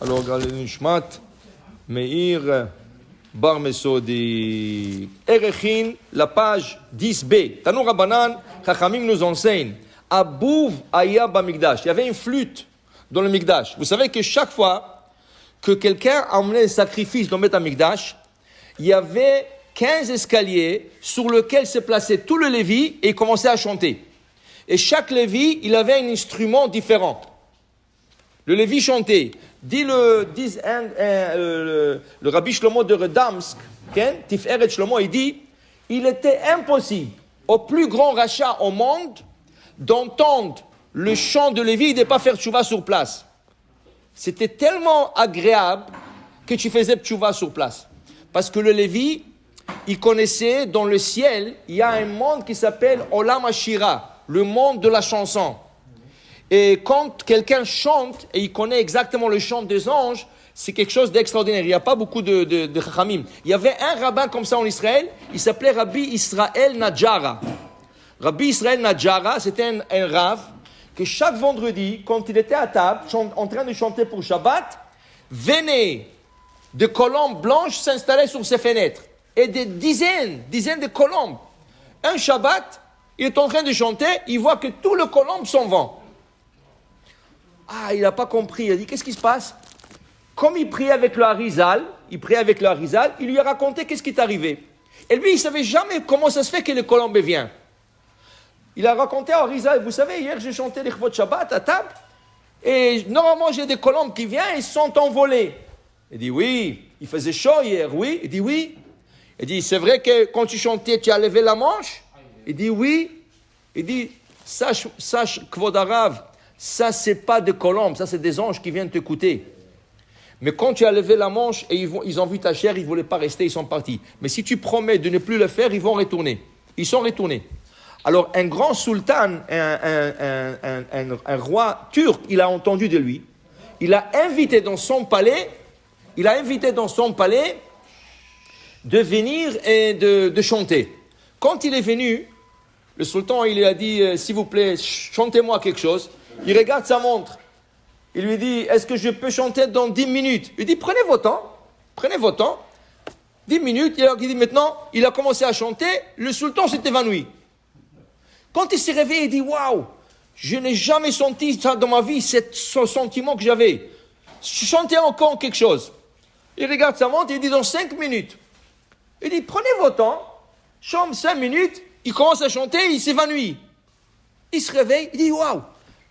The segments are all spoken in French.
Alors, regardez Nishmat, Meir, Bar Mesodi. Erechin, la page 10b. Tanou Rabbanan, Chachamim nous enseigne. Abouv Aya Bamikdash. Il y avait une flûte dans le Mikdash. Vous savez que chaque fois que quelqu'un emmenait un sacrifice dans le Bet Amikdash, il y avait 15 escaliers sur lesquels se plaçait tout le Lévi et il commençait à chanter. Et chaque Lévi, il avait un instrument différent. Le Lévi chantait. Dit le Rabbi Shlomo de Redamsk, Tiferet Shlomo, il dit, il était impossible au plus grand rachat au monde d'entendre le chant de Lévi et de ne pas faire tchouva sur place. C'était tellement agréable que tu faisais tchouva sur place. Parce que le Lévi, il connaissait dans le ciel, il y a un monde qui s'appelle Olam Hashira, le monde de la chanson. Et quand quelqu'un chante et il connaît exactement le chant des anges, c'est quelque chose d'extraordinaire. Il n'y a pas beaucoup de chachamim. Il y avait un rabbin comme ça en Israël, il s'appelait Rabbi Israël Najara. Rabbi Israël Najara, c'était un rav que chaque vendredi, quand il était à table, en train de chanter pour Shabbat, venaient de colombes blanches s'installer sur ses fenêtres. Et des dizaines de colombes. Un Shabbat, il est en train de chanter, il voit que tout le colombe s'en vont. Ah, il n'a pas compris. Il a dit, qu'est-ce qui se passe? Comme il priait avec le Harizal, il lui a raconté qu'est-ce qui est arrivé. Et lui, il ne savait jamais comment ça se fait que le colombe vient. Il a raconté à Harizal, vous savez, hier j'ai chanté les Chvot Shabbat à table, et normalement j'ai des colombes qui viennent et ils sont envolés. Il dit, oui, il faisait chaud hier, oui. Il dit, oui. Il dit, c'est vrai que quand tu chantais, tu as levé la manche? Il dit, oui. Il dit, sache, Kvod Arav, ça, c'est pas des colombes, ça, c'est des anges qui viennent t'écouter. Mais quand tu as levé la manche et ils ont vu ta chair, ils ne voulaient pas rester, ils sont partis. Mais si tu promets de ne plus le faire, ils vont retourner. Ils sont retournés. Alors, un grand sultan, un roi turc, il a entendu de lui. Il a invité dans son palais de venir et de chanter. Quand il est venu, le sultan, il lui a dit, s'il vous plaît, chantez-moi quelque chose. Il regarde sa montre. Il lui dit, est-ce que je peux chanter dans 10 minutes? Il dit, prenez votre temps. 10 minutes, il dit maintenant, il a commencé à chanter, le sultan s'est évanoui. Quand il s'est réveillé, il dit, waouh, je n'ai jamais senti ça dans ma vie, ce sentiment que j'avais. Chantez encore quelque chose. Il regarde sa montre, il dit, dans 5 minutes. Il dit, prenez votre temps, chante 5 minutes, il commence à chanter, il s'évanouit. Il se réveille, il dit, waouh.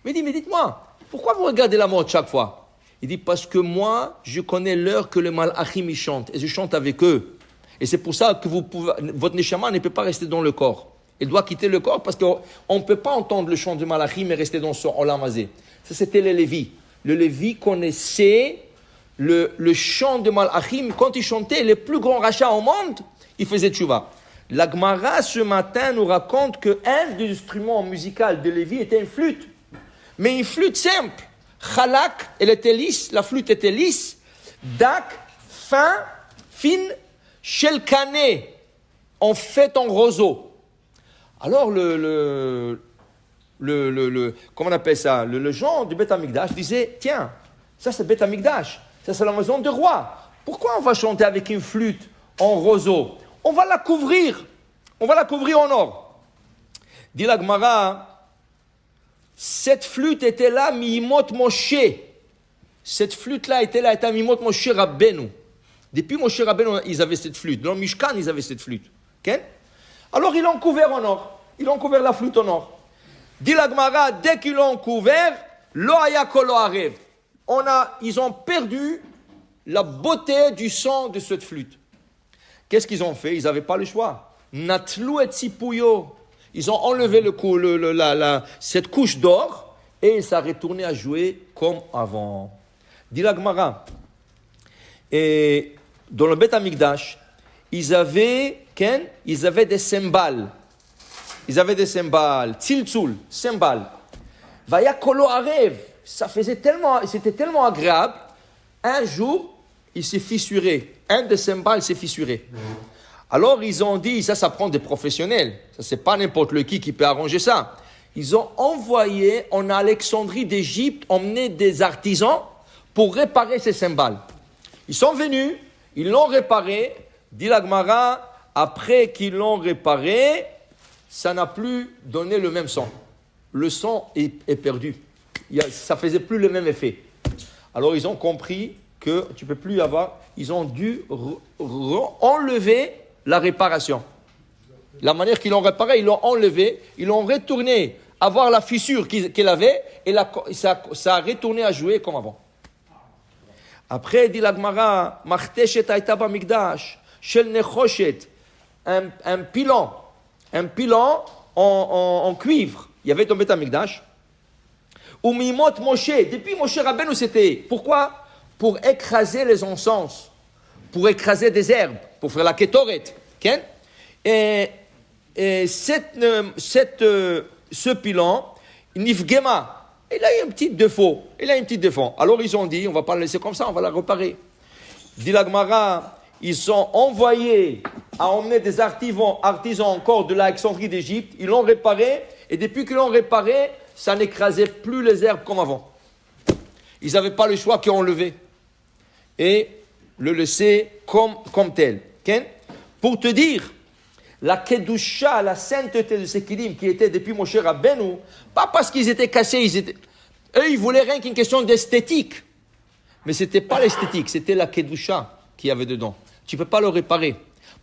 Mais dites-moi, pourquoi vous regardez la montre chaque fois? Il dit, parce que moi, je connais l'heure que le malachim y chante, et je chante avec eux. Et c'est pour ça que votre neshama ne peut pas rester dans le corps. Il doit quitter le corps parce qu'on ne peut pas entendre le chant du malachim et rester dans son olam hazé. Ça, c'était le Lévi. Le Lévi connaissait le chant de malachim. Quand il chantait les plus grands rachats au monde, il faisait tchouva. La Gemara, ce matin, nous raconte qu'un des instruments musicaux de Lévi était une flûte. Mais une flûte simple. Chalak, elle était lisse, la flûte était lisse. Dak, fine, shelkané, en fait en roseau. Alors comment on appelle ça? Le gens du Bet Amikdash disait, tiens, ça c'est Bet Amikdash, ça c'est la maison du roi. Pourquoi on va chanter avec une flûte en roseau? On va la couvrir en or. Dit la Gemara, cette flûte était là, Mimot Moshe. Cette flûte-là était là, était Mimot Moshe Rabbeinu. Depuis Moshe Rabbeinu, ils avaient cette flûte. Dans le Mishkan, ils avaient cette flûte. Okay? Alors, ils l'ont couvert en or. Ils ont couvert la flûte en or. Dit la Gemara, dès qu'ils l'ont couvert, lo haya kol lo arev. Ils ont perdu la beauté du son de cette flûte. Qu'est-ce qu'ils ont fait? Ils n'avaient pas le choix. Natlou et tzipouyo. Ils ont enlevé cette couche d'or et ça a retourné à jouer comme avant. Dit la Gemara. Et dans le Bet Amikdash, ils avaient des cymbales. Tziltzul, cymbales. Vaya kolo arev. C'était tellement agréable. Un jour, il s'est fissuré. Un des cymbales s'est fissuré. Alors, ils ont dit, ça prend des professionnels. Ça, c'est pas n'importe qui peut arranger ça. Ils ont envoyé en Alexandrie d'Égypte, emmené des artisans pour réparer ces cymbales. Ils sont venus, ils l'ont réparé, dit la Gemara, après qu'ils l'ont réparé, ça n'a plus donné le même son. Le son est perdu. Ça ne faisait plus le même effet. Alors ils ont compris que tu ne peux plus avoir, ils ont dû enlever la réparation. La manière qu'ils l'ont réparé, ils l'ont enlevé, ils l'ont retourné à voir la fissure qu'il avait, et ça a retourné à jouer comme avant. Après, dit la Gemara, Machteshet Aïta Bamikdash, Shel Nechoshet, un pilon en cuivre, il y avait dans Beth Amikdash. Ou Mimot Moshe, depuis Moshe Rabbeinu c'était. Pourquoi? Pour écraser les encens, pour écraser des herbes, pour faire la Ketoret. Okay? Et ce pilon, Nifgema, il a un petit défaut. Alors ils ont dit, on ne va pas le laisser comme ça, on va la réparer. Dit la Gemara, ils sont envoyés à emmener des artisans encore de l'Alexandrie d'Égypte. Ils l'ont réparé, et depuis qu'ils l'ont réparé, ça n'écrasait plus les herbes comme avant. Ils n'avaient pas le choix qu'ils ont enlevé et le laisser comme tel. Okay? Pour te dire, la kedusha, la sainteté de ces kilim qui étaient depuis Moshe Rabbeinu, pas parce qu'ils étaient cassés, eux ils voulaient rien qu'une question d'esthétique. Mais ce n'était pas l'esthétique, c'était la kedusha qu'il y avait dedans. Tu ne peux pas le réparer.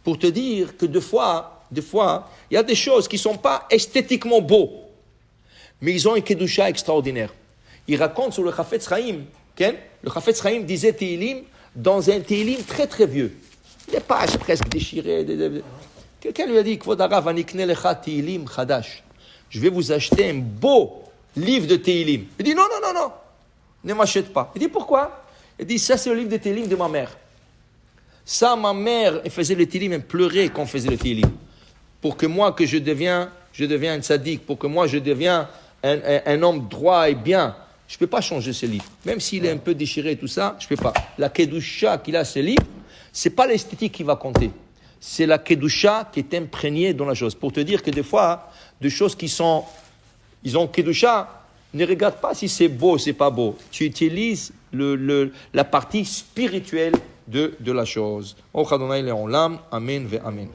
Pour te dire que des fois, il y a des choses qui ne sont pas esthétiquement beaux, mais ils ont une kedusha extraordinaire. Il raconte sur le Chafetz Chaim, le Chafetz Chaim disait Tehillim dans un Tehillim très très vieux. Les pages presque déchirées. Quelqu'un lui a dit, Kvod Harav, anikne lecha Tehillim chadash. Je vais vous acheter un beau livre de Tehillim. Il dit non, ne m'achète pas. Il dit pourquoi? Il dit ça c'est le livre de Tehillim de ma mère. Ça, ma mère, elle faisait le Tehillim, elle pleurait quand on faisait le Tehillim. Pour que moi, je deviens un tzaddik, pour que moi, je deviens un homme droit et bien. Je ne peux pas changer ce livre. Même s'il est un peu déchiré et tout ça, je ne peux pas. La kedusha qu'il a, ce livre, ce n'est pas l'esthétique qui va compter. C'est la kedusha qui est imprégnée dans la chose. Pour te dire que des fois, des choses ils ont kedusha, ne regarde pas si c'est beau ou c'est pas beau. Tu utilises la partie spirituelle de la chose. Amen ve amen.